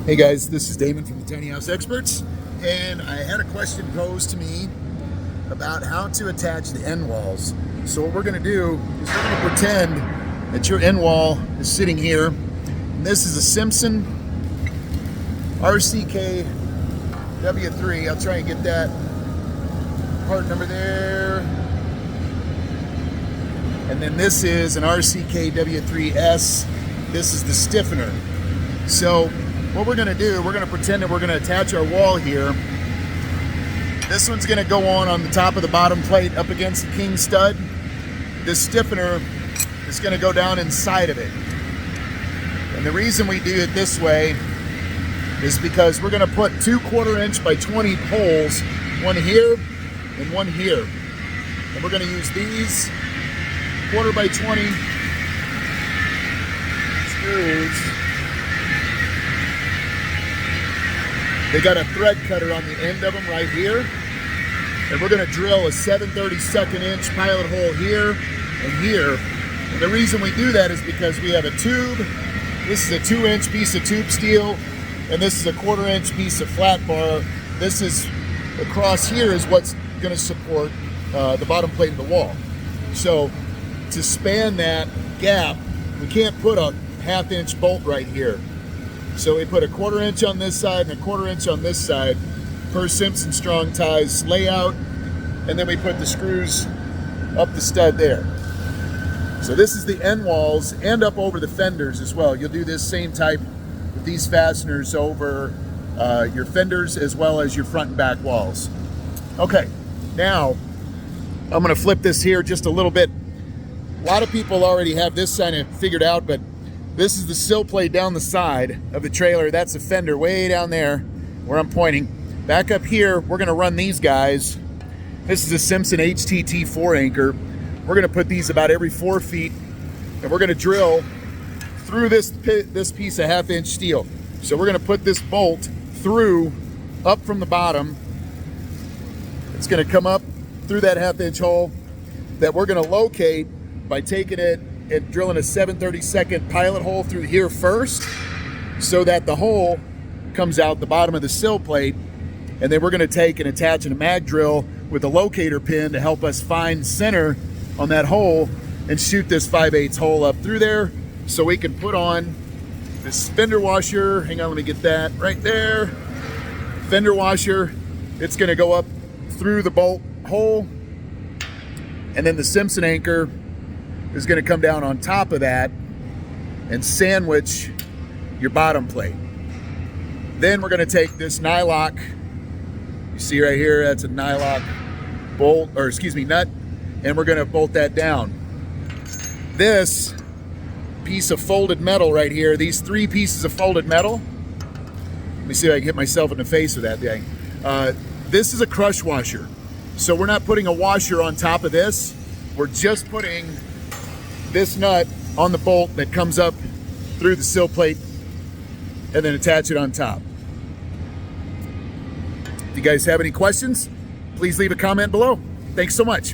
Hey guys, this is Damon from the Tiny House Experts, and I had a question posed to me about how to attach the end walls. So what we're going to do is we're going to pretend that your end wall is sitting here. And this is a Simpson RCK W3. I'll try and get that part number there. And then this is an RCK W3S. This is the stiffener. So what we're going to do, we're going to pretend that we're going to attach our wall here. This one's going to go on the top of the bottom plate up against the king stud. This stiffener is going to go down inside of it. And the reason we do it this way is because we're going to put 2 1/4" by 20 holes, one here and one here. And we're going to use these 1/4 by 20 screws. They got a thread cutter on the end of them right here. And we're going to drill a 7/32 inch pilot hole here and here. And the reason we do that is because we have a tube. This is a 2-inch piece of tube steel, and this is a 1/4 inch piece of flat bar. This is, across here is what's going to support the bottom plate of the wall. So to span that gap, we can't put a 1/2 inch bolt right here. So we put a 1/4 inch on this side and a 1/4 inch on this side per Simpson Strong Ties layout, and then we put the screws up the stud there. So this is the end walls and up over the fenders as well. You'll do this same type with these fasteners over your fenders as well as your front and back walls. Okay, now I'm going to flip this here just a little bit. A lot of people already have this kind of figured out, but this is the sill plate down the side of the trailer. That's the fender way down there where I'm pointing. Back up here, we're gonna run these guys. This is a Simpson HTT 4 anchor. We're gonna put these about every 4 feet, and we're gonna drill through this piece of 1/2 inch steel. So we're gonna put this bolt through, up from the bottom. It's gonna come up through that 1/2 inch hole that we're gonna locate by taking it and drilling a 7/32 pilot hole through here first, so that the hole comes out the bottom of the sill plate. And then we're going to take and attach a mag drill with a locator pin to help us find center on that hole and shoot this 5/8 hole up through there, so we can put on this fender washer. Hang on, let me get that right there. Fender washer. It's going to go up through the bolt hole, and then the Simpson anchor is going to come down on top of that and sandwich your bottom plate. Then we're going to take this nylock, you see right here, that's a nylock bolt, or excuse me, nut, and we're going to bolt that down. This piece of folded metal right here, these 3 pieces of folded metal, let me see if I can hit myself in the face with that thing. This is a crush washer. So we're not putting a washer on top of this, we're just putting this nut on the bolt that comes up through the sill plate and then attach it on top. If you guys have any questions, please leave a comment below. Thanks so much.